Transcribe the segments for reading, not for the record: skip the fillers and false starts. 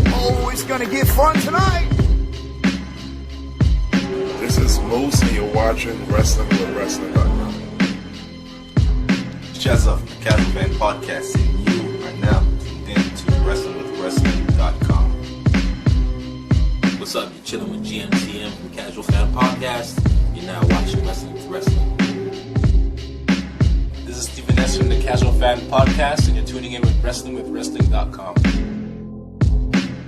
Oh, it's gonna get fun tonight. This is Moose, and you're watching Wrestling with Wrestling.com. Shazza, the Casual Fan Podcast, and you are now tuned in to WrestlingWithWrestling.com. What's up? You're chilling with GMTM from Casual Fan Podcast. You're now watching Wrestling with Wrestling. This is Stephen S. from the Casual Fan Podcast, and you're tuning in with WrestlingWithWrestling.com.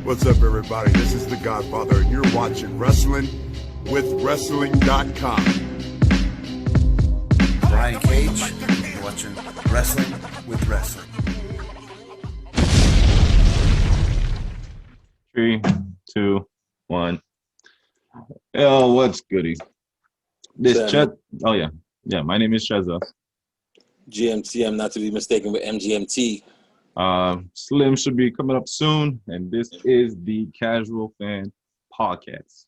What's up, everybody? This is The Godfather, and you're watching Wrestling with Wrestling.com. Brian Cage, you're watching Wrestling with Wrestling. 3, 2, 1. Yo, what's goody? This Chet. Oh yeah, my name is Shazza. GMTM, not to be mistaken with MGMT. Slim should be coming up soon, and this is the Casual Fan Podcast.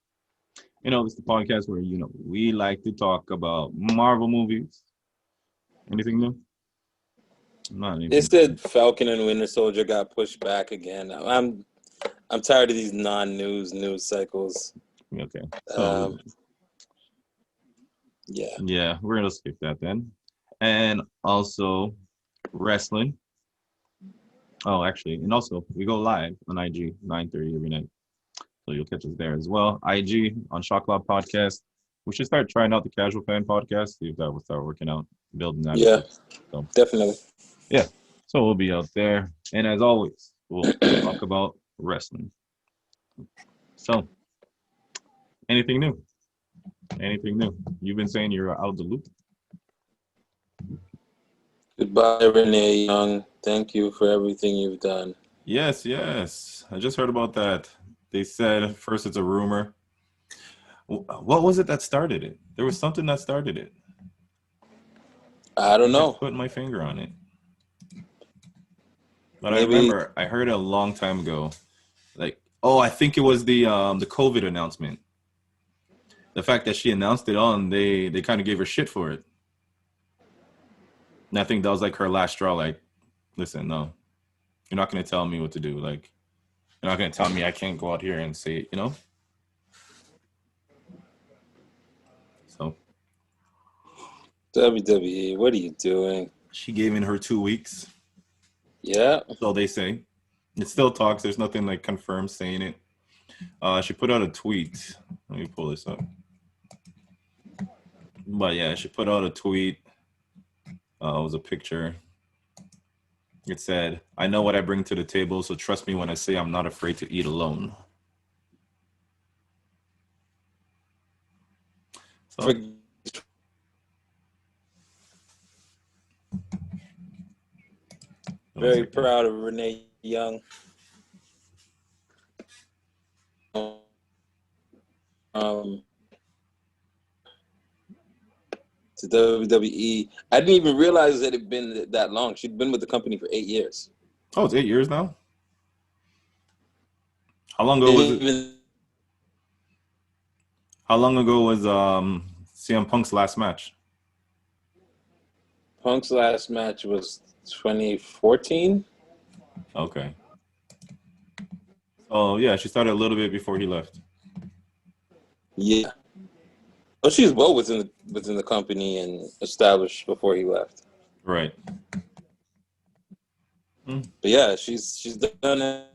This is the podcast where we like to talk about Marvel movies. Anything new? Not anything. They said Falcon and Winter Soldier got pushed back again. I'm tired of these non-news cycles. Okay. So, yeah, we're gonna skip that then. And also wrestling. Oh, actually, and also we go live on IG 9:30 every night, so you'll catch us there as well. IG on Shot Club Podcast. We should start trying out the Casual Fan Podcast. See if that will start working out, building that. Yeah, so, definitely. Yeah, so we'll be out there, and as always, we'll talk about wrestling. So, anything new? Anything new? You've been saying you're out the loop. Goodbye, Renee Young. Thank you for everything you've done. Yes. I just heard about that. They said first it's a rumor. What was it that started it? There was something that started it. I don't know. I put my finger on it. But Maybe. I remember I heard it a long time ago. I think it was the COVID announcement. The fact that she announced it they kind of gave her shit for it. And I think that was her last straw. Listen, no, you're not going to tell me what to do. You're not going to tell me I can't go out here and say it, So. WWE, what are you doing? She gave in her 2 weeks. Yeah. So they say. It still talks. There's nothing confirmed saying it. She put out a tweet. Let me pull this up. But yeah, she put out a tweet. It was a picture. It said, "I know what I bring to the table, so trust me when I say I'm not afraid to eat alone." So, very proud of Renee Young. To WWE. I didn't even realize that it'd been that long. She'd been with the company for 8 years. Oh, it's 8 years now? How long ago was it? How long ago was CM Punk's last match? Punk's last match was 2014. Okay. Oh yeah, she started a little bit before he left. Yeah. Well, she's well within the company and established before he left. Right. But yeah, she's done it.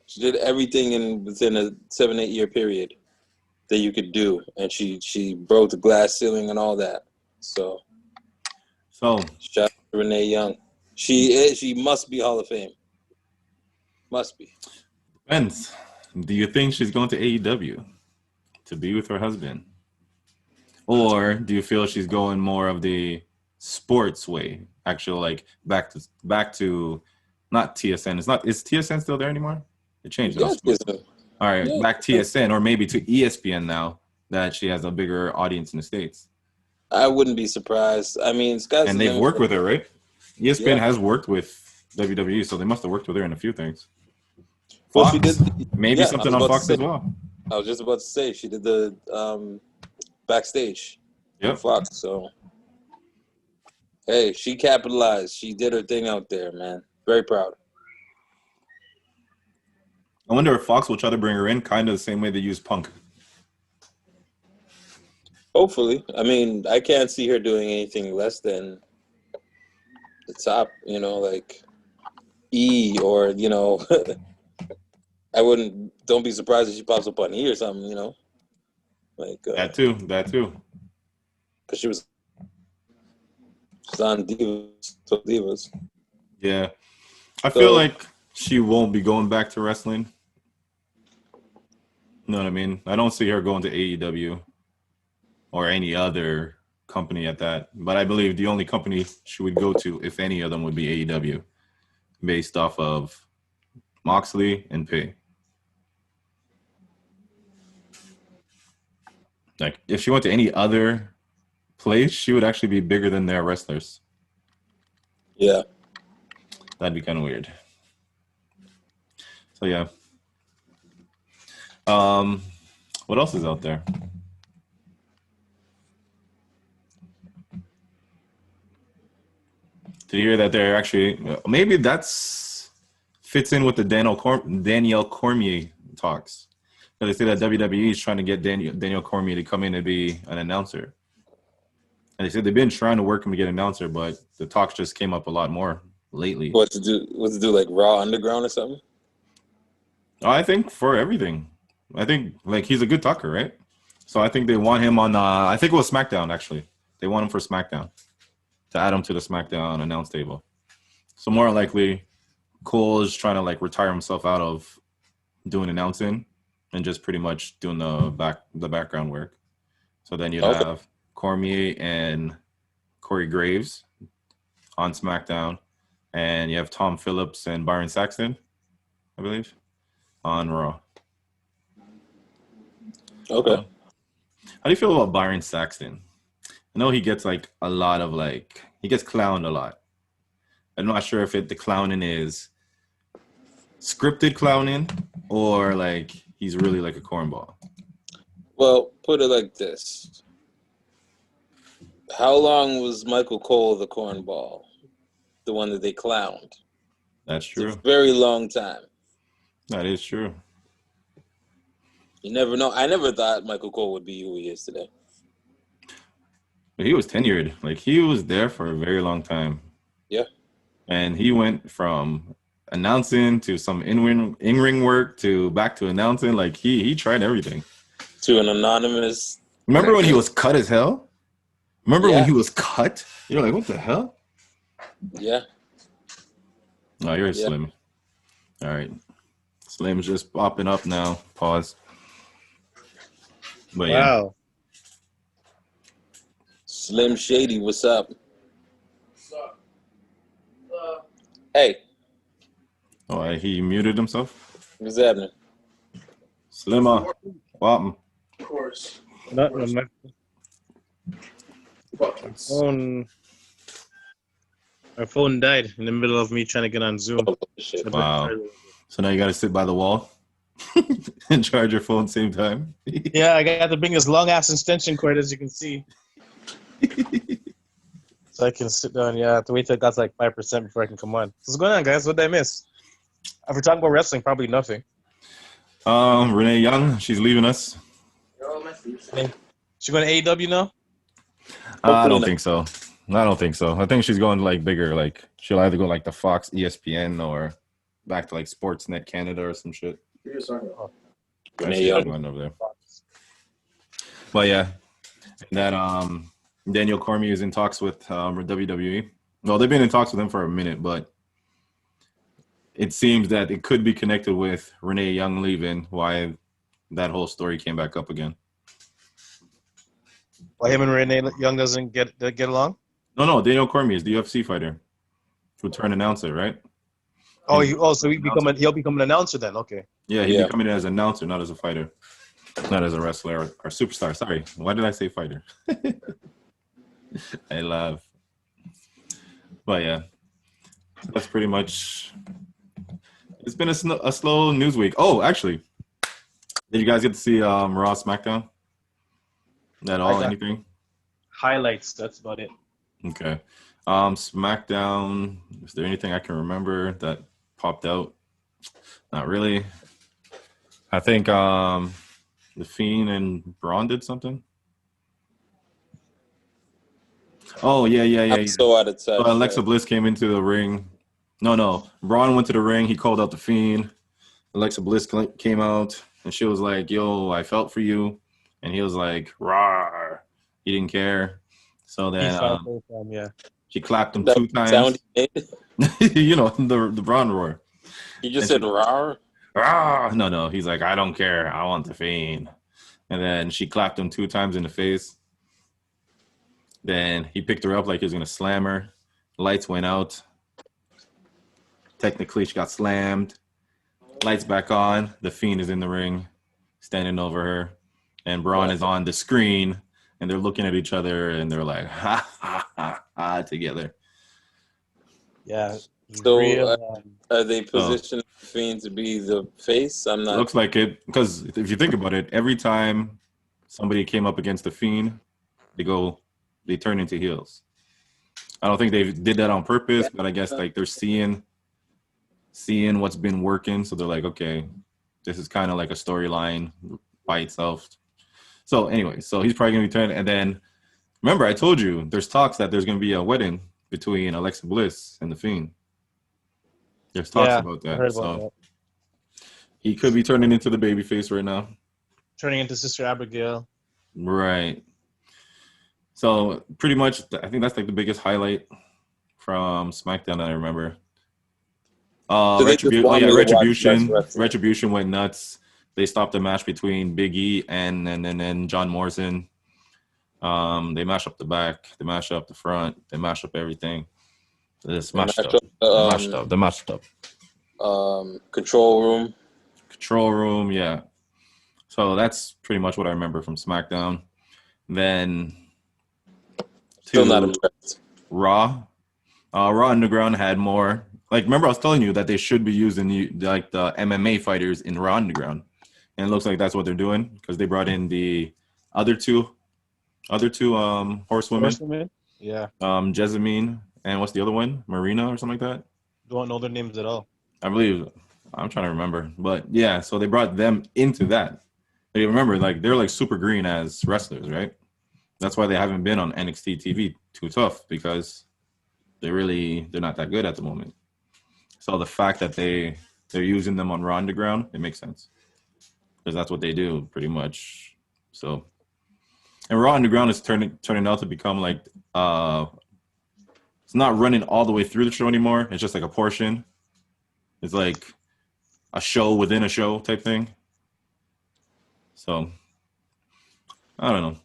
She did everything within a 7-8 year period that you could do, and she broke the glass ceiling and all that. So shout out to Renee Young. She must be Hall of Fame. Must be. Depends. Do you think she's going to AEW to be with her husband? Or do you feel she's going more of the sports way? Actual back to not TSN. Is TSN still there anymore? It changed. Yes, all right, yeah. Back TSN or maybe to ESPN now that she has a bigger audience in the States. I wouldn't be surprised. I mean, and they've worked with her, right? ESPN has worked with WWE, so they must have worked with her in a few things. Well, Fox, she did maybe something on Fox as well. I was just about to say she did the backstage. Yep. Fox. So Hey, she capitalized. She did her thing out there, man. Very proud. I wonder if Fox will try to bring her in kind of the same way they use Punk. Hopefully. I mean, I can't see her doing anything less than the top, like E or, don't be surprised if she pops up on E or something, like That too. because she's on Divas. Yeah. I So- feel like she won't be going back to wrestling. You know what I mean? I don't see her going to AEW or any other company at that. But I believe the only company she would go to, if any of them, would be AEW, based off of Moxley and Pay. Like, if she went to any other place, she would actually be bigger than their wrestlers. Yeah. That'd be kind of weird. So yeah. What else is out there? Did you hear that they're actually maybe that's fits in with the Danielle Cormier talks? So they say that WWE is trying to get Danielle Cormier to come in and be an announcer. And they said they've been trying to work him to get an announcer, but the talks just came up a lot more lately. What to do, like Raw Underground or something? I think for everything. I think like he's a good talker, right? So I think they want him on I think it was SmackDown actually. They want him for SmackDown to add him to the SmackDown announce table. So more likely Cole is trying to like retire himself out of doing announcing and just pretty much doing the background work. So then you'd have Cormier and Corey Graves on SmackDown, and you have Tom Phillips and Byron Saxton, I believe, on Raw. Okay. How do you feel about Byron Saxton? I know he gets like a lot of he gets clowned a lot. I'm not sure if the clowning is scripted clowning or like he's really like a cornball. Well, put it like this. How long was Michael Cole the cornball? The one that they clowned? That's It's true. a very long time. That is true. You never know. I never thought Michael Cole would be who he is today. But he was tenured. Like he was there for a very long time. Yeah. And he went from announcing to some in-ring work to back to announcing. Like he tried everything. To an anonymous. Remember when he was cut as hell? Remember Yeah. when he was cut? You're like, what the hell? Yeah. No, you're Yeah. Slim. All right. Slim's just popping up now. Pause. But yeah. Wow. Slim Shady, what's up? Hey, Oh, he muted himself? what's happening? Slimmer. Welcome. Of course. Not my phone. My phone died in the middle of me trying to get on Zoom. Oh, shit. Wow. So now you got to sit by the wall and charge your phone same time? Yeah, I got to bring this long ass extension cord, as you can see, so I can sit down. Yeah, I have to wait till it got to like 5% before I can come on. What's going on, guys? What did I miss? If we're talking about wrestling, probably nothing. Renee Young, she's leaving us. She going to AEW now? I don't not. think so. I don't think so. I think she's going like bigger. Like she'll either go like the Fox, ESPN, or back to like Sportsnet Canada or some shit. I Renee see her Young. going over there. But yeah, that Daniel Cormier is in talks with WWE. Well, they've been in talks with him for a minute, but it seems that it could be connected with Renee Young leaving. Why that whole story came back up again. Why him and Renee Young doesn't get along? No, Daniel Cormier is the UFC fighter who turned announcer, right? Oh, so he'll become an announcer then. Okay. Yeah, he'd Yeah. be coming in as an announcer, not as a fighter, not as a wrestler or superstar. Sorry, why did I say fighter? I laugh. But yeah, that's pretty much. It's been a slow news week. Oh, actually, did you guys get to see Raw SmackDown? At all? got- Anything? Highlights. That's about it. Okay. SmackDown. Is there anything I can remember that popped out? Not really. I think the Fiend and Braun did something. Oh yeah. I'm so out of So touch. Alexa Bliss came into the ring. No. Braun went to the ring. He called out the Fiend. Alexa Bliss came out, and she was like, "Yo, I felt for you," and he was like, "Rawr." He didn't care. So He then felt both of them, yeah. she clapped him That 2 sound times. he made. The Braun roar. He just And said "rar." No. He's like, I don't care. I want the Fiend. And then she clapped him 2 times in the face. Then he picked her up like he was going to slam her. Lights went out. Technically, she got slammed. Lights back on. The Fiend is in the ring, standing over her. And Braun is on the screen. And they're looking at each other. And they're like, ha, ha, ha, ha, together. Yeah. So Real, are they positioning the Fiend to be the face? I'm It not. looks like it. Because if you think about it, every time somebody came up against the Fiend, they turn into heels. I don't think they did that on purpose, but I guess like they're seeing what's been working, so they're like, okay, this is kind of like a storyline by itself. So anyway, so he's probably gonna be turning, and then remember I told you there's talks that there's gonna be a wedding between Alexa Bliss and the Fiend. There's talks about I that, heard about so that. he could be turning into the babyface right now. Turning into Sister Abigail. Right. So pretty much, I think that's like the biggest highlight from SmackDown that I remember. So they just want me to watch less Retribution. wrestling. Retribution went nuts. They stopped the match between Big E and John Morrison. They mashed up the back. They mashed up the front. They mashed up everything. They smashed up. They mashed up. Control room. Control room. Yeah. So that's pretty much what I remember from SmackDown. Then Still not impressed. Raw. Raw Underground had more. Like, remember I was telling you that they should be using the MMA fighters in Raw Underground, and it looks like that's what they're doing because they brought in the other two horsewomen. Horsewomen? Yeah. Jessamine and what's the other one? Marina or something like that. Don't know their names at all. I believe. I'm trying to remember, but yeah. So they brought them into that. But you remember, like they're like super green as wrestlers, right? That's why they haven't been on NXT TV too tough because they're not that good at the moment. So the fact that they're using them on Raw Underground, it makes sense because that's what they do pretty much. So, and Raw Underground is turning out to become like it's not running all the way through the show anymore. It's just like a portion. It's like a show within a show type thing. So I don't know.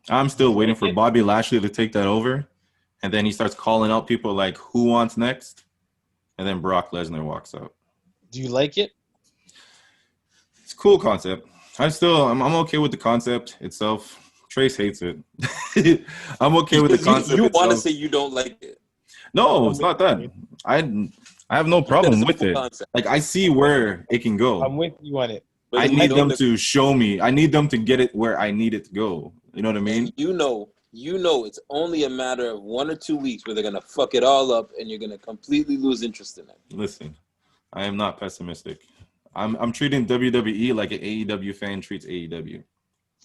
I'm still waiting for Bobby Lashley to take that over, and then he starts calling out people like, "Who wants next?" And then Brock Lesnar walks out. Do you like it? It's a cool concept. I'm okay with the concept itself. Trace hates it. I'm okay with the concept. You want to itself. say you don't like it? No, it's not that. I have no problem with it. Concept. Like I see where it can go. I'm with you on it. But I you need know them that- to show me. I need them to get it where I need it to go. You know what I mean? And you know it's only a matter of 1 or 2 weeks where they're gonna fuck it all up and you're gonna completely lose interest in it. Listen, I am not pessimistic. I'm treating WWE like an AEW fan treats AEW.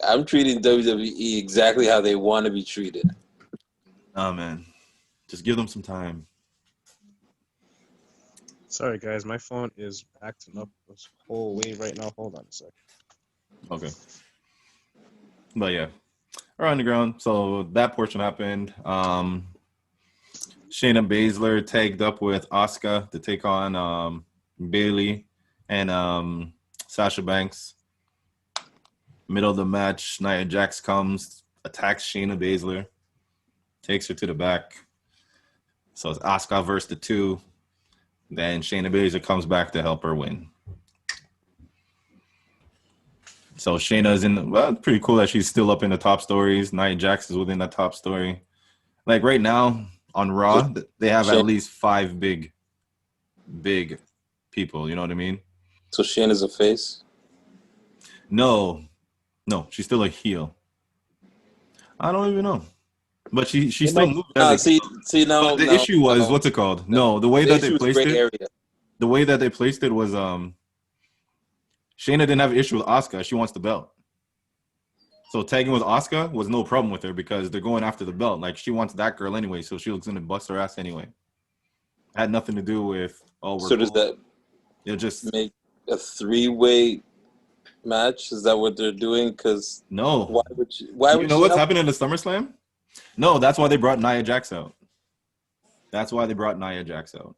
I'm treating WWE exactly how they want to be treated. Oh man, just give them some time. Sorry, guys. My phone is acting up this whole way right now. Hold on a sec. Okay. But yeah, Raw Underground. So that portion happened. Shayna Baszler tagged up with Asuka to take on Bayley and Sasha Banks. Middle of the match, Nia Jax comes, attacks Shayna Baszler, takes her to the back. So it's Asuka versus the two. Then Shayna Baszler comes back to help her win. So Shayna's it's pretty cool that she's still up in the top stories. Nia Jax is within that top story. Like right now on Raw, they have at least 5 big people. You know what I mean? So Shayna's a face? No, she's still a heel. I don't even know. But she They still might- moved as a see now. But the now- issue was now- what's it called? No, the way the that they issue is placed gray it. area. The way that they placed it was Shayna didn't have an issue with Asuka. She wants the belt. So tagging with Asuka was no problem with her because they're going after the belt. Like she wants that girl anyway, so she was gonna bust her ass anyway. Had nothing to do with we're So does cool. that It just make a 3-way match? Is that what they're doing? Because no. why would you? Why would You know you what's have- happening in the SummerSlam? No, that's why they brought Nia Jax out. That's why they brought Nia Jax out.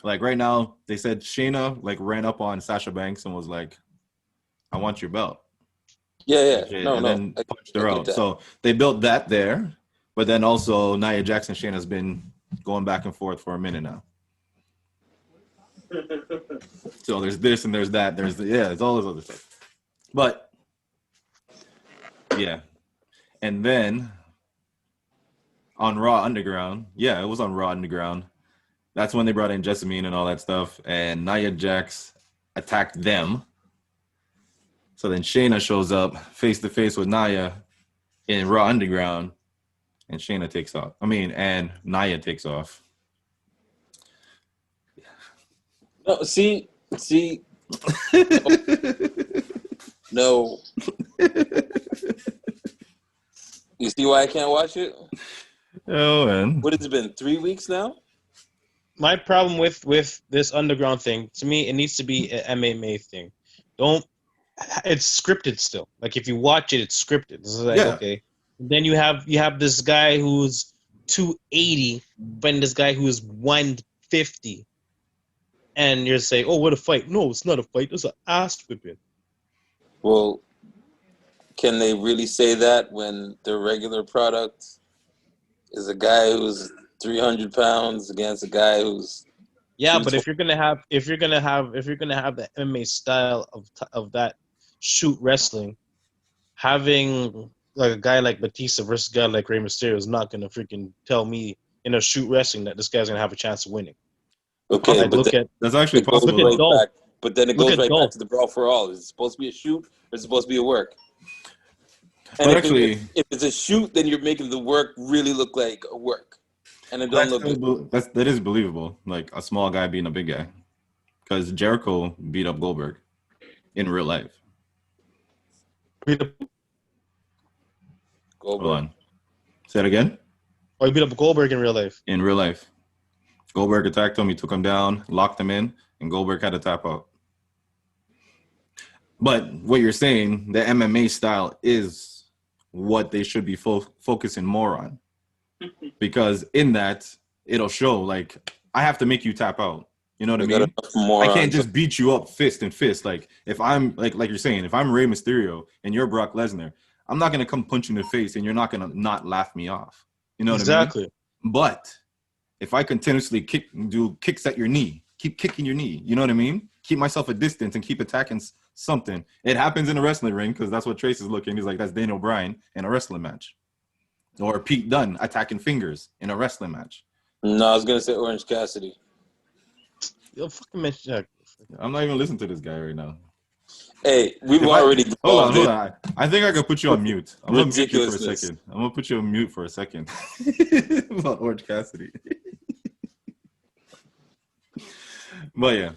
Like right now, they said Shayna like ran up on Sasha Banks and was like, "I want your belt." Yeah. Shit, No, and no. then I punched her get out. that. So they built that there, but then also Nia Jax and Shayna's been going back and forth for a minute now. So there's this and there's that. There's all this other stuff. But yeah. And then on Raw Underground, it was on Raw Underground. That's when they brought in Jessamine and all that stuff. And Nia Jax attacked them. So then Shayna shows up face to face with Nia in Raw Underground. And Shayna takes off. And Nia takes off. No, see. No. You see why I can't watch it? Oh, man. What has it been? 3 weeks now? My problem with this underground thing, to me, it needs to be an MMA thing. It's scripted still. Like if you watch it, it's scripted. It's like okay. Then you have this guy who's 280 fighting this guy who's 150, and you're saying, "Oh, what a fight!" No, it's not a fight. It's an ass whipping. Well, can they really say that when their regular product is a guy who's 300 pounds against a guy who's But if you're gonna have the MMA style of that shoot wrestling, having like a guy like Batista versus a guy like Rey Mysterio is not gonna freaking tell me in a shoot wrestling that this guy's gonna have a chance of winning. okay, Like, but That's actually it goes possible. Look at Dolph. back. But then it Look goes at right Dolph. back to the brawl for all. Is it supposed to be a shoot or is it supposed to be a work? And But if actually, if it's a shoot, then you're making the work really look like a work, and it don't look good. that is believable. Like a small guy beating a big guy, because Jericho beat up Goldberg in real life. Goldberg. Hold on, say it again. Or he beat up Goldberg in real life. In real life, Goldberg attacked him. He took him down, locked him in, and Goldberg had to tap out. But what you're saying, the MMA style is what they should be focusing more on, because in that it'll show like I have to make you tap out. You know what I mean? I can't just beat you up fist and fist. Like if I'm like you're saying, if I'm Rey Mysterio and you're Brock Lesnar, I'm not gonna come punch you in the face and you're not gonna not laugh me off. You know what I mean? Exactly. But if I continuously do kicks at your knee, keep kicking your knee, you know what I mean? Keep myself a distance and keep attacking something. It happens in a wrestling ring because that's what Trace is looking. He's like, that's Daniel Bryan in a wrestling match. Or Pete Dunne attacking fingers in a wrestling match. No, I was gonna say Orange Cassidy. Yo, fucking mention. I'm not even listening to this guy right now. Hey, we've If already Hold on. I think I could put you on mute. I'm gonna mute you for a Ridiculousness. second. I'm gonna put you on mute for a second. About Orange Cassidy. But yeah.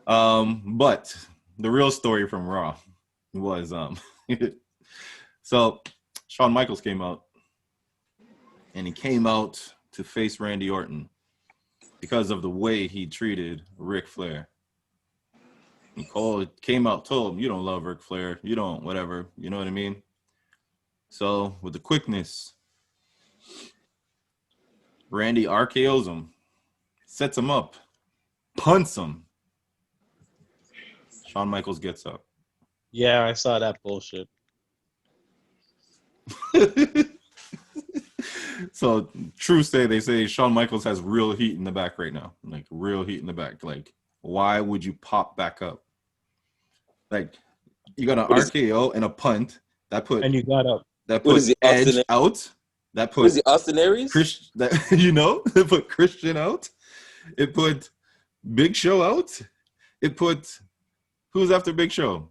But the real story from Raw was so Shawn Michaels came out, and he came out to face Randy Orton because of the way he treated Ric Flair. Cole came out, told him, you don't love Ric Flair, you don't, whatever, you know what I mean? So with the quickness, Randy RKO's him, sets him up, punts him. Shawn Michaels gets up. Yeah, I saw that bullshit. So they say Shawn Michaels has real heat in the back right now, like real heat in the back. Like, why would you pop back up? Like, you got an RKO and a punt that put And you got up. that What put is he, Edge Austin? out. That What put is he, Austin Aries? it put Christian out. It put Big Show out. It put who's after Big Show?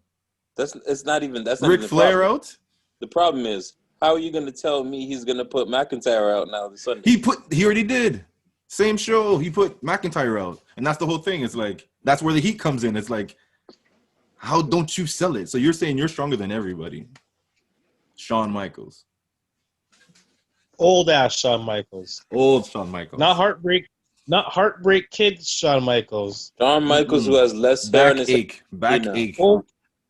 That's not Ric even Flair problem. out. The problem is how are you gonna tell me he's gonna put McIntyre out now this Sunday? He already did. Same show. He put McIntyre out, and that's the whole thing. It's like that's where the heat comes in. It's like, how don't you sell it? So you're saying you're stronger than everybody. Shawn Michaels, Old ass Shawn Michaels. old Shawn Michaels, Not Heartbreak Kid Shawn Michaels. Shawn Michaels, who has less hair in his backache, Old,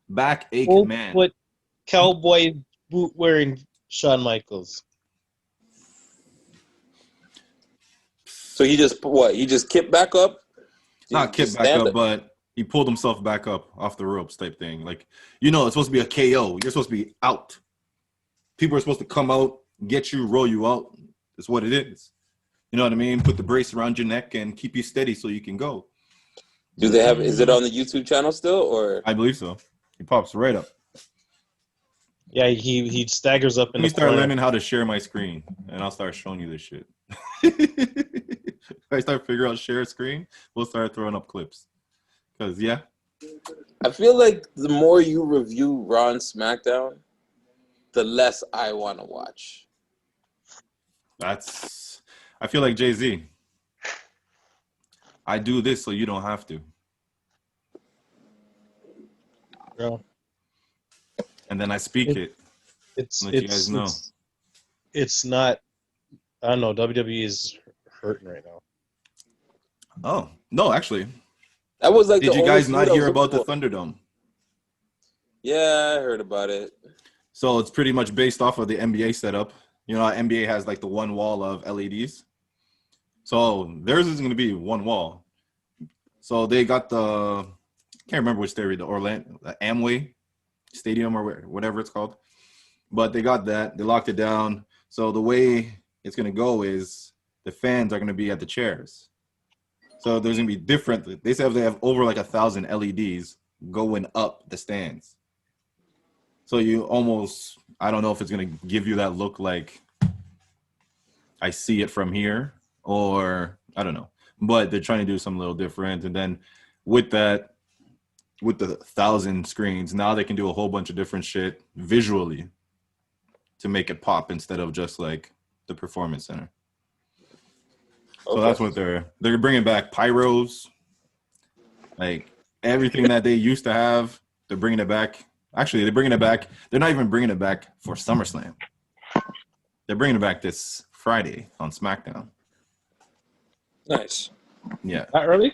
backache, old man. foot cowboy boot wearing Shawn Michaels. So he just what? He just kicked back up. Not kicked back up, but he pulled himself back up off the ropes type thing. Like, it's supposed to be a KO. You're supposed to be out. People are supposed to come out, get you, roll you out. That's what it is. You know what I mean? Put the brace around your neck and keep you steady so you can go. Do they have? Is it on the YouTube channel still, or? I believe so. He pops right up. Yeah, he staggers up in Let me the start corner. learning how to share my screen, and I'll start showing you this shit. If I start figuring out share screen, we'll start throwing up clips. Because, yeah. I feel like the more you review Raw and SmackDown, the less I want to watch. I feel like Jay-Z. I do this so you don't have to. Bro, And then I speak it. Let you guys know. It's not. I don't know. WWE is hurting right now. Oh, no, actually. That was like. Did the you guys only not feud I hear was about the looking for. Thunderdome? Yeah, I heard about it. So it's pretty much based off of the NBA setup. NBA has like the one wall of LEDs. So theirs is going to be one wall. So they got I can't remember which stadium, the Amway Stadium or whatever it's called. But they got that. They locked it down. So the way it's going to go is the fans are going to be at the chairs. So there's going to be different. They said they have over like 1,000 LEDs going up the stands. So you almost, I don't know if it's going to give you that look like I see it from here or I don't know. But they're trying to do something a little different. And then with that, with the 1,000 screens, now they can do a whole bunch of different shit visually to make it pop instead of just like the Performance Center. So that's what they're bringing back pyros, like everything that they used to have. They're bringing it back. Actually, they're bringing it back. They're not even bringing it back for SummerSlam. They're bringing it back this Friday on SmackDown. Nice. Yeah. Not early?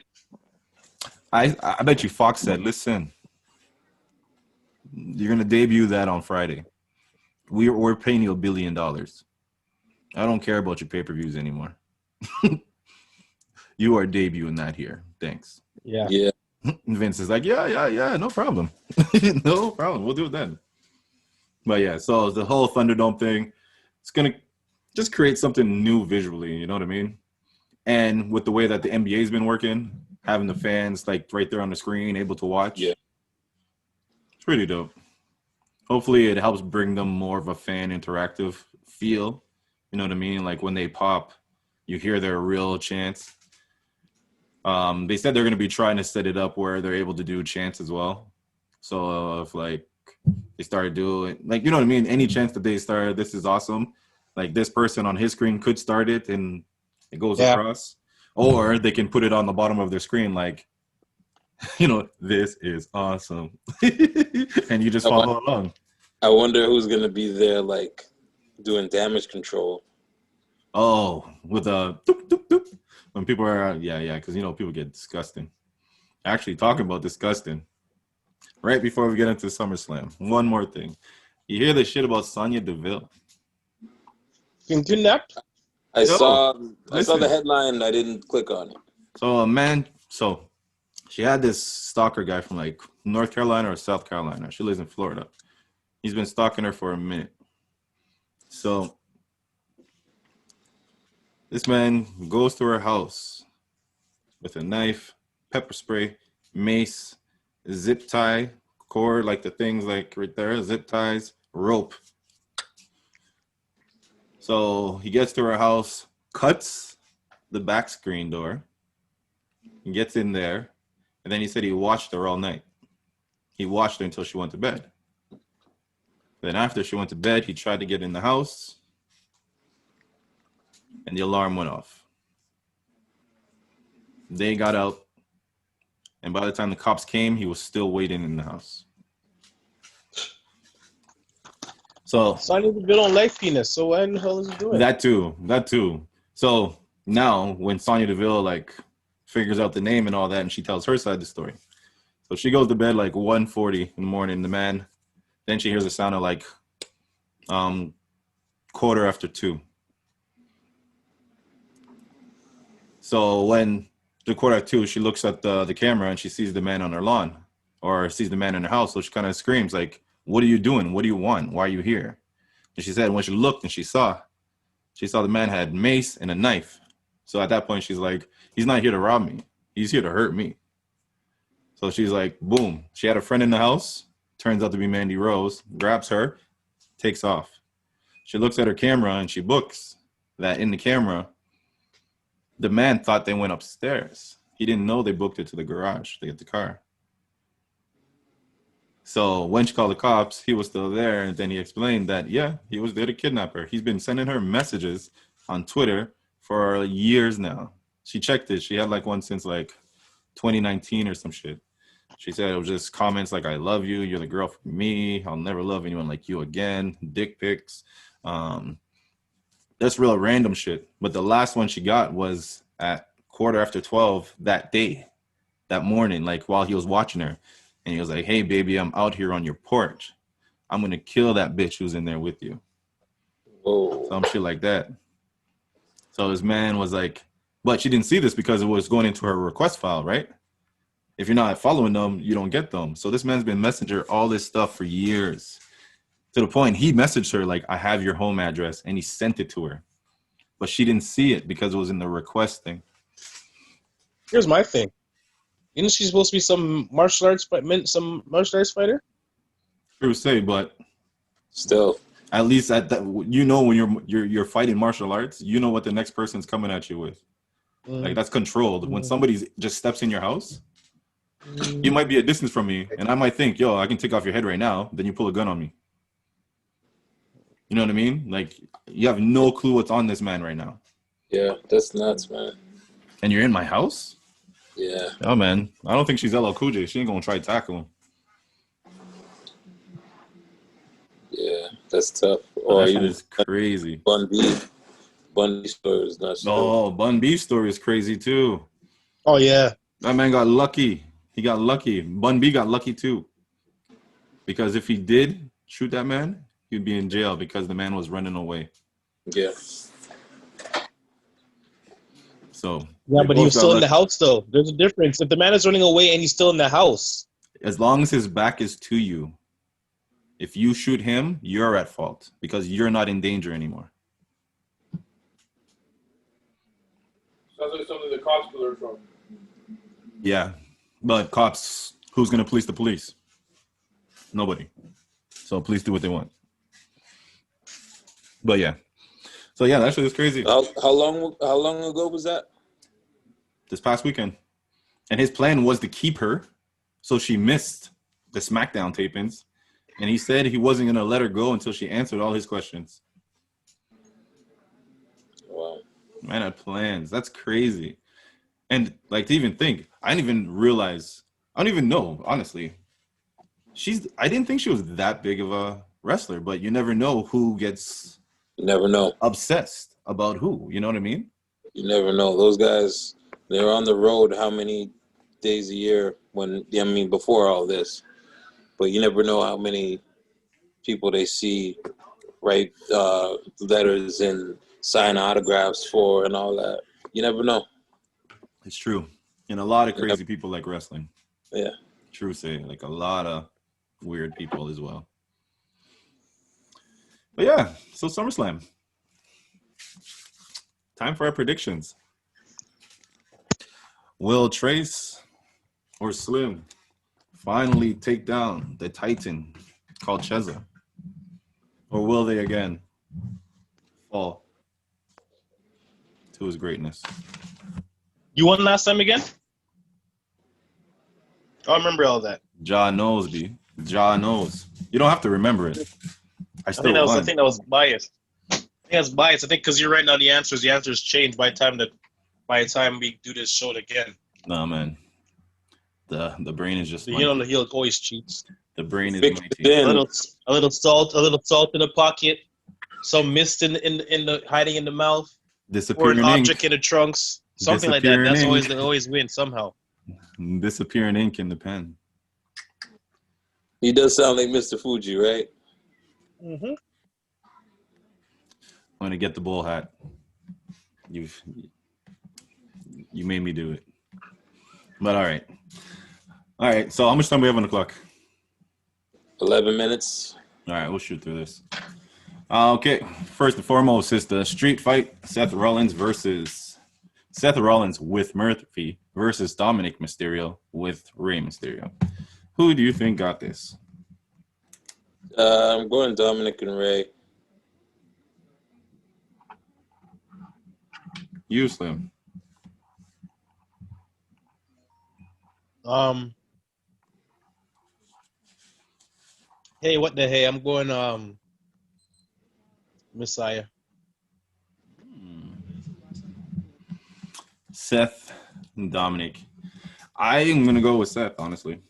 I bet you Fox said, listen, you're going to debut that on Friday. We're paying you $1 billion. I don't care about your pay-per-views anymore. You are debuting that here. Thanks. Yeah. Yeah. And Vince is like, yeah, no problem. No problem. We'll do it then. But yeah, so the whole Thunderdome thing, it's going to just create something new visually, you know what I mean? And with the way that the NBA's been working, having the fans like right there on the screen, able to watch. Yeah. It's pretty dope. Hopefully it helps bring them more of a fan interactive feel. You know what I mean? Like when they pop, you hear their real chants. They said they're going to be trying to set it up where they're able to do chants as well. So if like they started doing, like, you know what I mean? Any chance that they start, this is awesome. Like this person on his screen could start it and it goes across. Or they can put it on the bottom of their screen like, this is awesome. And you just follow along. I wonder who's going to be there, like, doing damage control. Oh, with a doop, doop, doop. When people are, because, people get disgusting. Actually, talking about disgusting, right before we get into SummerSlam, one more thing. You hear the shit about Sonya Deville? Been kidnapped? I saw the headline. I didn't click on it. So she had this stalker guy from like North Carolina or South Carolina. She lives in Florida. He's been stalking her for a minute. So this man goes to her house with a knife, pepper spray, mace, zip tie, cord, like the things like right there, zip ties, rope. So he gets to her house, cuts the back screen door, he gets in there, and then he said he watched her all night. He watched her until she went to bed. Then after she went to bed, he tried to get in the house, and the alarm went off. They got out, and by the time the cops came, he was still waiting in the house. So Sonya Deville don't like penis, so what in the hell is he doing? that too. So now when Sonya Deville like figures out the name and all that, and she tells her side of the story. So she goes to bed like 1:40 in the morning. The man, then she hears a sound of like 2:15. So when the 2:15, she looks at the camera and she sees the man on her lawn, or sees the man in her house. So she kind of screams like, "What are you doing? What do you want? Why are you here?" And she said when she looked and she saw the man had mace and a knife. So at that point, she's like, he's not here to rob me. He's here to hurt me. So she's like, boom. She had a friend in the house. Turns out to be Mandy Rose. Grabs her, takes off. She looks at her camera and she books that in the camera, the man thought they went upstairs. He didn't know they booked it to the garage to get the car. So when she called the cops, he was still there. And then he explained that, yeah, he was there to kidnap her. He's been sending her messages on Twitter for years now. She checked it. She had like one since like 2019 or some shit. She said it was just comments like, "I love you. You're the girl for me. I'll never love anyone like you again." Dick pics. That's real random shit. But the last one she got was at 12:15 that day, that morning, like while he was watching her. And he was like, "Hey, baby, I'm out here on your porch. I'm going to kill that bitch who's in there with you." Whoa. Some shit like that. So this man was like, but she didn't see this because it was going into her request file, right? If you're not following them, you don't get them. So this man's been messaging her all this stuff for years. To the point he messaged her like, "I have your home address," and he sent it to her. But she didn't see it because it was in the request thing. Here's my thing. Isn't she supposed to be some martial arts fighter? True say, but Still. at least at that, you know, when you're fighting martial arts, you know what the next person's coming at you with. Like that's controlled. When somebody just steps in your house, you might be a distance from me, and I might think, "Yo, I can take off your head right now." Then you pull a gun on me. You know what I mean? Like you have no clue what's on this man right now, Yeah, that's nuts, man. and you're in my house. Yeah. Oh man, I don't think she's LL Cool J. She ain't gonna try to tackle him. Yeah, that's tough. Oh, Or that shit even is crazy. Bun B. Bun B story is nuts. Oh, Bun B's story is crazy too. Oh yeah. That man got lucky. He got lucky. Bun B got lucky too. Because if he did shoot that man, he'd be in jail because the man was running away. Yeah. So Yeah, they but he both was got still in the lucky. house though. There's a difference. If the man is running away and he's still in the house. As long as his back is to you, if you shoot him, you're at fault because you're not in danger anymore. Sounds like something the cops could learn from. Yeah, but cops, who's gonna police the police? Nobody. So police do what they want. But yeah, so yeah, that shit is crazy. How long ago was that? This past weekend, and his plan was to keep her, so she missed the SmackDown tapings, and he said he wasn't gonna let her go until she answered all his questions. Wow. Man had plans. That's crazy. And like to even think, I didn't even realize. I don't even know, honestly. I didn't think she was that big of a wrestler, but you never know who gets You never know. obsessed about who. You know what I mean? You never know. Those guys, they're on the road how many days a year before all this. But you never know how many people they see write letters and sign autographs for and all that. You never know. It's true. And a lot of crazy people like wrestling. Yeah. True say, like a lot of weird people as well. But yeah, so SummerSlam. Time for our predictions. Will Trace or Slim finally take down the Titan called Cheza? Or will they again fall to his greatness? You won last time again? I remember all that. Ja knows, B. Ja knows. You don't have to remember it. I I still think that was. I won. think that was biased. I think that's biased. I think because you're writing down the answers change by the time we do this show again. No, man. The brain is just You know, mighty. he always cheats. The brain is Mix mighty. it in. A little salt in the pocket, some mist in the hiding in the mouth, or Disappearing an ink. object in the trunks, something like that. Disappearing That's ink. they always win somehow. Disappearing ink in the pen. He does sound like Mr. Fuji, right? Mm-hmm. I'm gonna get the bull hat. You made me do it. But all right. So how much time we have on the clock? 11 minutes. All right, we'll shoot through this. Okay, first and foremost is the street fight: Seth Rollins with Murphy versus Dominic Mysterio with Rey Mysterio. Who do you think got this? I'm going Dominic and Ray. You, Slim. Hey, what the hey? I'm going Messiah. Seth and Dominic. I am gonna go with Seth, honestly.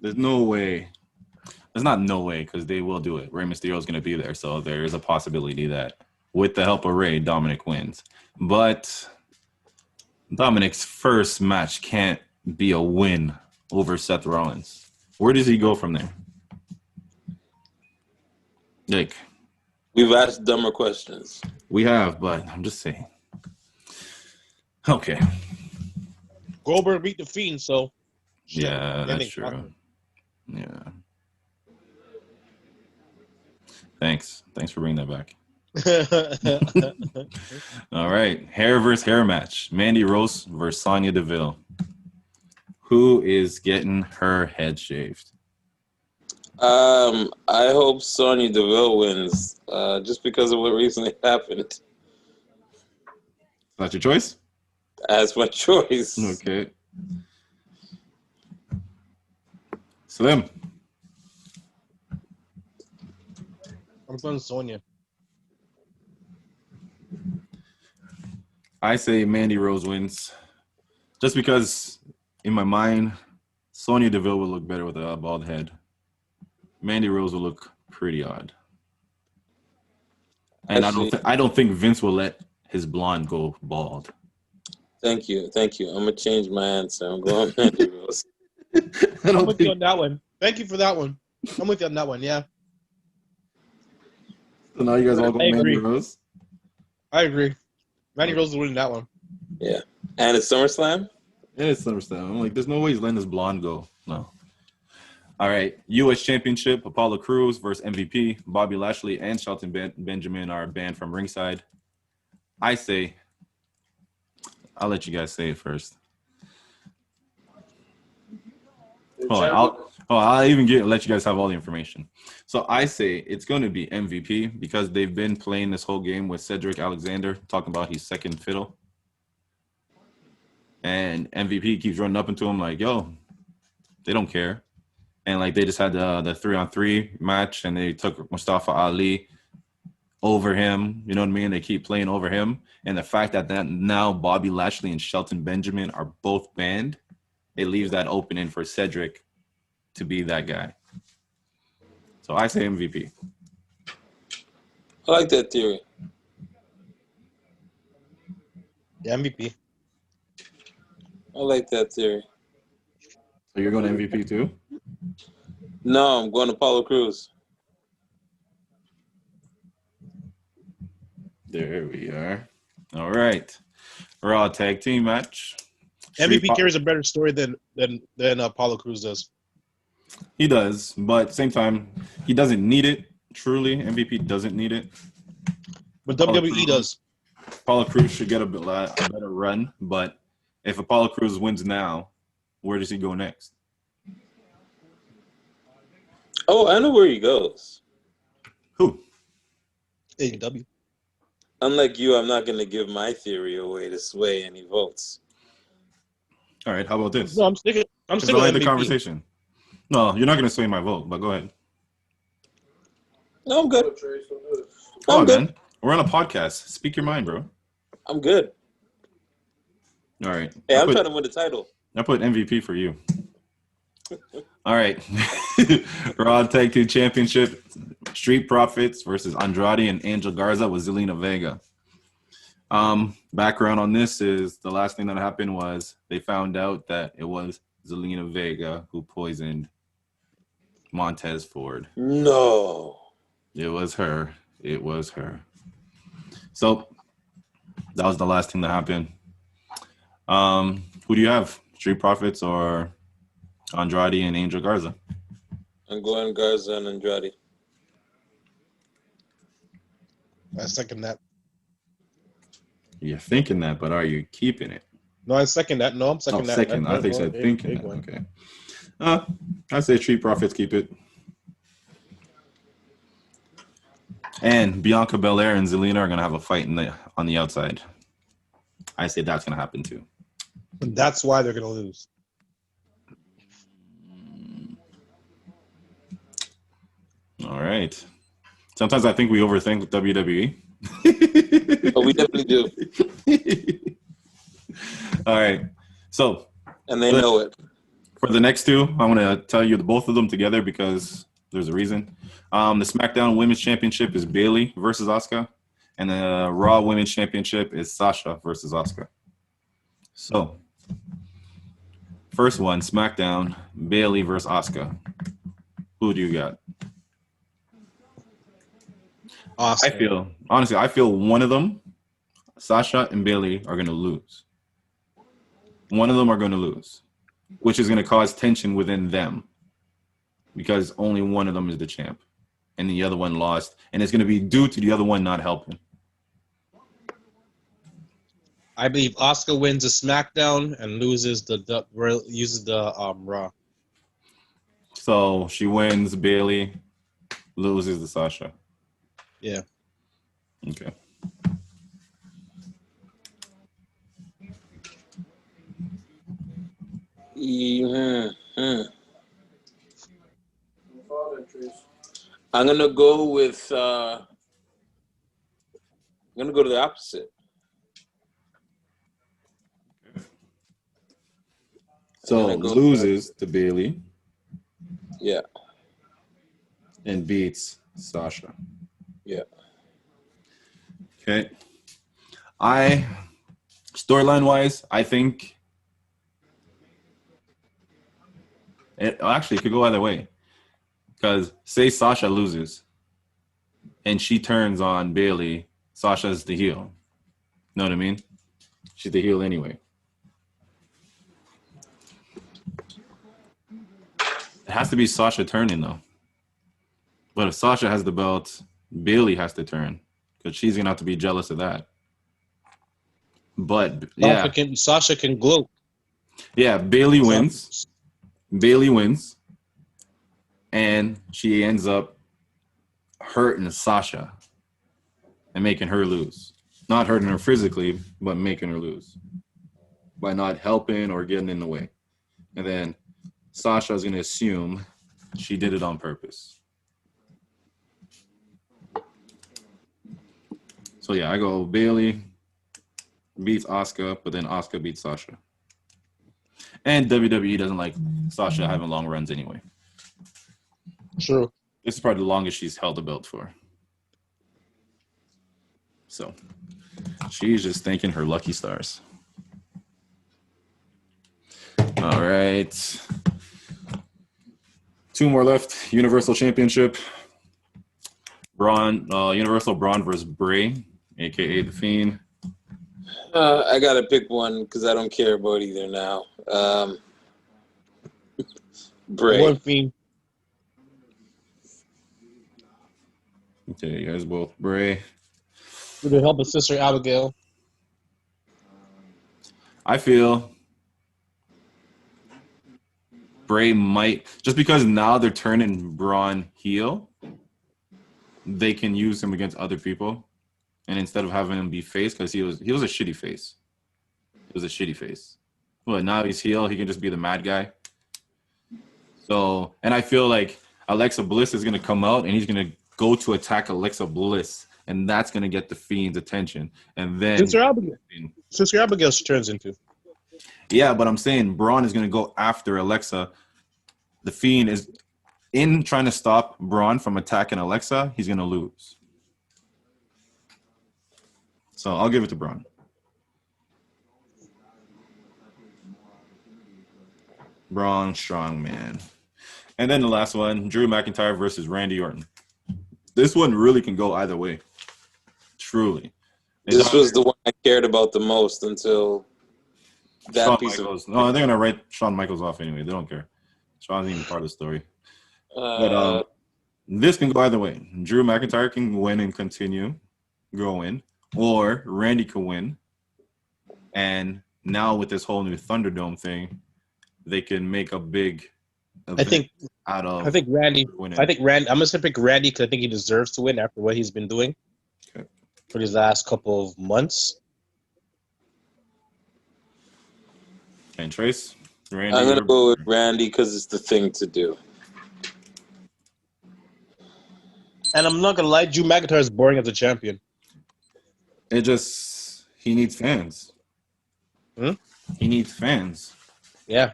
There's no way. There's not no way, because they will do it. Rey Mysterio is gonna be there, so there is a possibility that with the help of Rey, Dominic wins. But Dominic's first match can't be a win over Seth Rollins. Where does he go from there? Like, We've asked dumber questions. we have, but I'm just saying. Okay. Goldberg beat the Fiend, so Yeah, that's anything's true. possible. Yeah. Thanks for bringing that back. All right. Hair versus hair match. Mandy Rose versus Sonya Deville. Who is getting her head shaved? I hope Sonya Deville wins, just because of what recently happened. That's your choice? As my choice. Okay. Slim. I'm going Sonya. I say Mandy Rose wins. Just because in my mind, Sonya Deville would look better with a bald head. Mandy Rose will look pretty odd. And I don't think Vince will let his blonde go bald. Thank you. I'm gonna change my answer. I'm going Mandy Rose. I'm with you on that one. Thank you for that one. I'm with you on that one. Yeah, So now you guys all go I Mandy agree. Rose? I agree. Mandy Rose is winning that one. Yeah. And it's SummerSlam? Yeah, it's SummerSlam. I'm like, there's no way he's letting his blonde go. No. All right. U.S. Championship, Apollo Crews versus MVP. Bobby Lashley and Shelton Benjamin are banned from ringside. I say, I'll let you guys say it first. I'll even let you guys have all the information. So I say it's going to be MVP because they've been playing this whole game with Cedric Alexander, talking about he's second fiddle. And MVP keeps running up into him like, yo, they don't care. And like they just had the 3-on-3 match and they took Mustafa Ali over him. You know what I mean? They keep playing over him. And the fact that now Bobby Lashley and Shelton Benjamin are both banned, it leaves that opening for Cedric to be that guy. So I say MVP. I like that theory. Yeah, MVP. I like that theory. So you're going to MVP too? No, I'm going to Apollo Crews. There we are. All right. Raw tag team match. MVP carries a better story than Apollo Crews does. He does, but at the same time, he doesn't need it. Truly, MVP doesn't need it. But Apollo WWE Crews- does. Apollo Crews should get a better run, but if Apollo Crews wins now, where does he go next? Oh, I know where he goes. Who? AEW. Unlike you, I'm not going to give my theory away to sway any votes. All right, how about this? No, I'm sticking. I'm It's sticking only with the MVP. conversation. No, you're not going to sway my vote, but go ahead. No, I'm good. Come I'm on, good. man. We're on a podcast. Speak your mind, bro. I'm good. All right. Hey, I'm trying to win the title. I put MVP for you. All right. Raw Tag Team Championship. Street Profits versus Andrade and Angel Garza with Zelina Vega. Background on this is the last thing that happened was they found out that it was Zelina Vega who poisoned Montez Ford. No. It was her. It was her. So that was the last thing that happened. Who do you have? Street Profits or Andrade and Angel Garza? I'm going Garza and Andrade. I second that. You're thinking that, but are you keeping it? No, I second that. No, I'm second that. Second. I think you said thinking that. Okay. I say Street Profits keep it. And Bianca Belair and Zelina are gonna have a fight on the outside. I say that's gonna happen too. And that's why they're gonna lose. All right. Sometimes I think we overthink WWE. But we definitely do. All right. So, and they know it. For the next two, I want to tell you both of them together because there's a reason. The SmackDown Women's Championship is Bayley versus Asuka, and the Raw Women's Championship is Sasha versus Asuka. So, first one, SmackDown, Bayley versus Asuka. Who do you got? Awesome. I feel one of them, Sasha and Bayley, are going to lose. One of them are going to lose, which is going to cause tension within them because only one of them is the champ and the other one lost. And it's going to be due to the other one not helping. I believe Asuka wins the SmackDown and loses the Raw. So she wins, Bayley loses the Sasha. Yeah. Okay. I'm gonna go with. I'm gonna go to the opposite. So loses to Bayley. Yeah. And beats Sasha. Yeah. Okay. Storyline wise, I think it could go either way. Because say Sasha loses and she turns on Bayley, Sasha's the heel. Know what I mean? She's the heel anyway. It has to be Sasha turning though. But if Sasha has the belt, Bayley has to turn because she's gonna have to be jealous of that. But yeah, Sasha can gloat. Yeah, Bayley wins. Bayley wins, and she ends up hurting Sasha and making her lose. Not hurting her physically, but making her lose by not helping or getting in the way. And then Sasha's gonna assume she did it on purpose. So yeah, I go Bayley beats Asuka, but then Asuka beats Sasha. And WWE doesn't like Sasha having long runs anyway. True. This is probably the longest she's held the belt for. So she's just thanking her lucky stars. All right. Two more left. Universal Championship. Universal Braun versus Bray, a.k.a. The Fiend. I got to pick one because I don't care about either now. Bray. One Fiend. Okay, you guys both Bray. With the help of Sister Abigail. I feel Bray might, just because now they're turning Braun heel, they can use him against other people. And instead of having him be face, because he was a shitty face. He was a shitty face. Well, now he's heel, he can just be the mad guy. So, and I feel like Alexa Bliss is going to come out and he's going to go to attack Alexa Bliss, and that's gonna get the Fiend's attention. And then Sister Abigail she turns into. yeah, but I'm saying Braun is gonna go after Alexa. The Fiend is in trying to stop Braun from attacking Alexa. He's gonna lose. So I'll give it to Braun. Braun Strongman. And then the last one, Drew McIntyre versus Randy Orton. This one really can go either way. Truly. This was the one I cared about the most until that Shawn piece Michaels. No, they're gonna write Shawn Michaels off anyway. They don't care. Shawn's even part of the story. But this can go either way. Drew McIntyre can win and continue going, or Randy can win. And now with this whole new Thunderdome thing, they can make a big event out of. I think Randy. winning. I think Randy. I'm gonna pick Randy because I think he deserves to win after what he's been doing for these last couple of months. And Trace, Randy. I'm gonna go with Randy because it's the thing to do. And I'm not gonna lie, Drew McIntyre is boring as a champion. It just he needs fans. He needs fans. Yeah.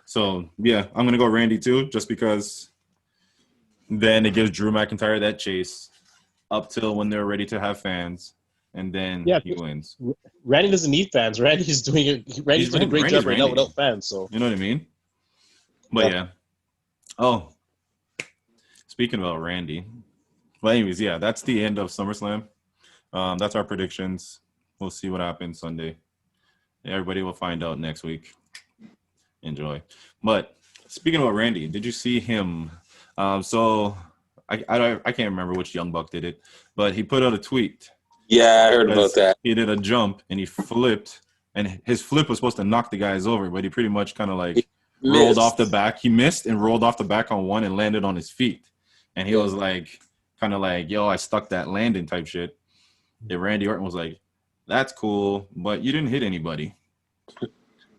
So yeah, I'm gonna go Randy too, just because then it gives Drew McIntyre that chase up till when they're ready to have fans, and then he wins. Randy doesn't need fans. Randy's doing a great job right now without fans. So you know what I mean? But yeah. Oh, speaking about Randy. Well, anyways, yeah, that's the end of SummerSlam. That's our predictions. We'll see what happens Sunday. Everybody will find out next week. Enjoy. But speaking about Randy, did you see him? So I can't remember which Young Buck did it, but he put out a tweet. Yeah, I heard about that. He did a jump and he flipped, and his flip was supposed to knock the guys over, but he pretty much kind of like rolled off the back. He missed and rolled off the back on one and landed on his feet. And he was like, kind of like, yo, I stuck that landing type shit. And Randy Orton was like, that's cool, but you didn't hit anybody.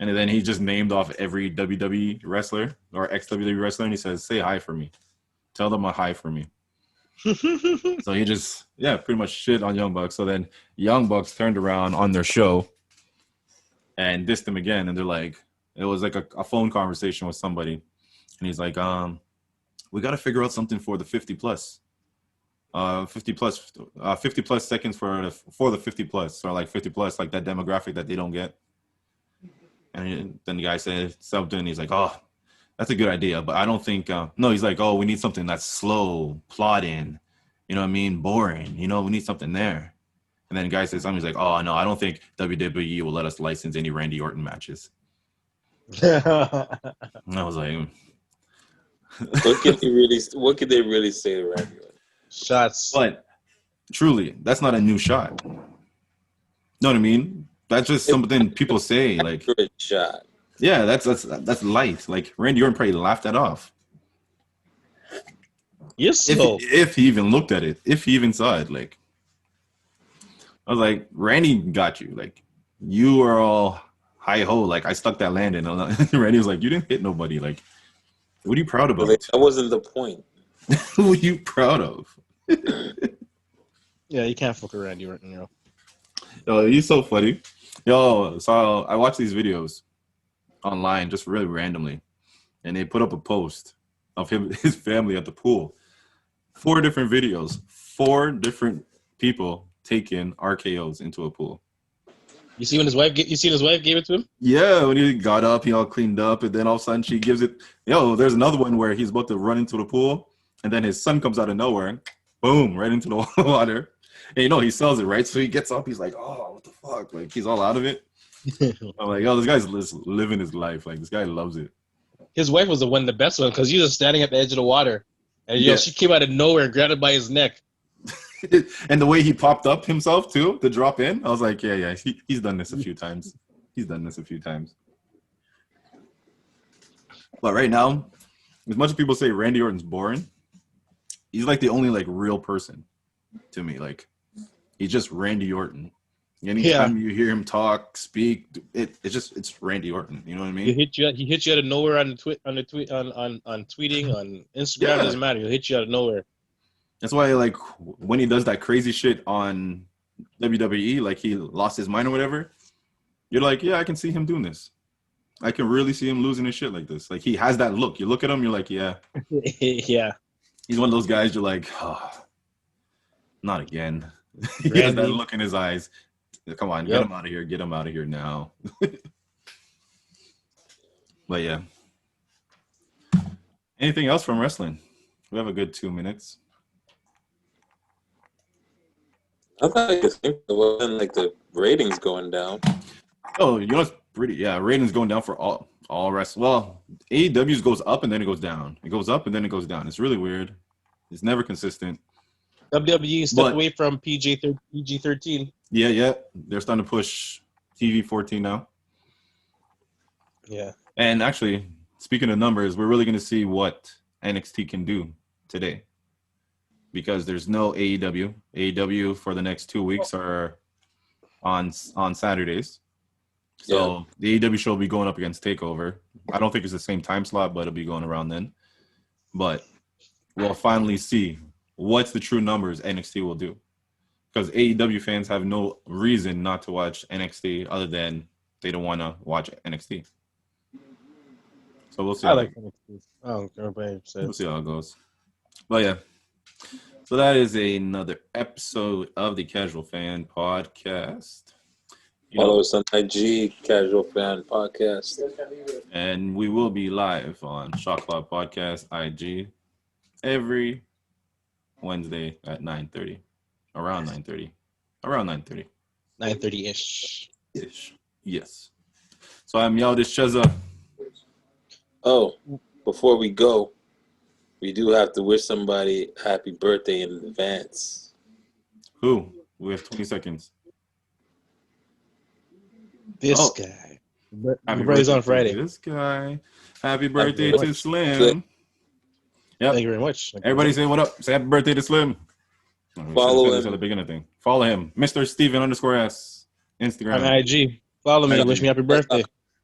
And then he just named off every WWE wrestler or ex-WWE wrestler, and he says, say hi for me. Tell them a hi for me. So he just, pretty much shit on Young Bucks. So then Young Bucks turned around on their show and dissed him again. And they're like, it was like a phone conversation with somebody. And he's like, we got to figure out something for the 50 plus. 50 plus seconds for the 50 plus, or like 50 plus, like that demographic that they don't get. And then the guy said something. He's like, oh, that's a good idea, but I don't think, no, he's like, oh, we need something that's slow, plodding, you know what I mean? Boring, we need something there. And then the guy says something. He's like, oh, no, I don't think WWE will let us license any Randy Orton matches. And I was like, what could they really say to Randy Orton? Shots. But truly, that's not a new shot. Know what I mean? That's just something people say. Like, good shot. Yeah, that's light. Like Randy Orton probably laughed that off. Yes, if he even looked at it, if he even saw it, like I was like, Randy got you. Like you are all hi ho. Like I stuck that landing. Randy was like, you didn't hit nobody. Like, what are you proud about? That wasn't the point. Who are you proud of? Yeah, you can't fuck with Randy Orton, Yo, he's so funny. Yo, so I watch these videos online just really randomly, and they put up a post of his family at the pool. 4 different videos, 4 different people taking RKOs into a pool. You seen his wife gave it to him? Yeah, when he got up, he all cleaned up, and then all of a sudden she gives it. Yo, there's another one where he's about to run into the pool, and then his son comes out of nowhere, boom, right into the water. And he sells it, right? So he gets up, he's like, oh, what the fuck? Like, he's all out of it. I'm like, yo, this guy's living his life. Like, this guy loves it. His wife was the best one, because he was standing at the edge of the water, and she came out of nowhere and grabbed him by his neck. And the way he popped up himself, too, to drop in, I was like, yeah, he's done this a few times. But right now, as much as people say Randy Orton's boring, he's like the only like real person to me. Like, he's just Randy Orton. Anytime you hear him talk, speak, it's Randy Orton. You know what I mean? He hit you out of nowhere on tweeting on Instagram. Doesn't matter. He'll hit you out of nowhere. That's why, like, when he does that crazy shit on WWE, like he lost his mind or whatever, you're like, yeah, I can see him doing this. I can really see him losing his shit like this. Like, he has that look. You look at him, you're like, yeah. Yeah. He's one of those guys you're like, oh, not again. He has that Randy. look in his eyes. Come on, get Yep. him out of here. Get him out of here now. But yeah. Anything else from wrestling? We have a good 2 minutes. I thought I could think it wasn't like the ratings going down. Oh, you know it's pretty. Yeah, ratings going down for all wrestling. Well, AEW's goes up and then it goes down. It goes up and then it goes down. It's really weird. It's never consistent. WWE stepped But- away from PG-13. Yeah. They're starting to push TV-14 now. Yeah. And actually, speaking of numbers, we're really going to see what NXT can do today. Because there's no AEW. AEW for the next 2 weeks are on Saturdays. So the AEW show will be going up against TakeOver. I don't think it's the same time slot, but it'll be going around then. But we'll finally see what's the true numbers NXT will do. Because AEW fans have no reason not to watch NXT other than they don't want to watch NXT. So we'll see. I like NXT. I don't care what it We'll says. see how it goes. But yeah. So that is another episode of the Casual Fan Podcast. You know, Follow us on IG, Casual Fan Podcast. and we will be live on Shot Club Podcast IG every Wednesday at 9:30. Around 9:30. 9:30-ish. Ish. Yes. So I'm Yaldish Cheza. Oh, before we go, we do have to wish somebody happy birthday in advance. Who? We have 20 seconds. This Oh. guy. Happy My birthday's birthday on to Friday. this guy. Happy birthday very to much. Slim. Yep. Thank you very much. Everybody say what up. Say happy birthday to Slim. Oh, we Follow should've said this him. at the beginning thing. Follow him. Mr. Steven_S. Instagram. On IG. Follow me. IG. Wish me happy birthday.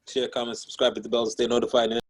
Share, comment, subscribe, hit the bell to stay notified.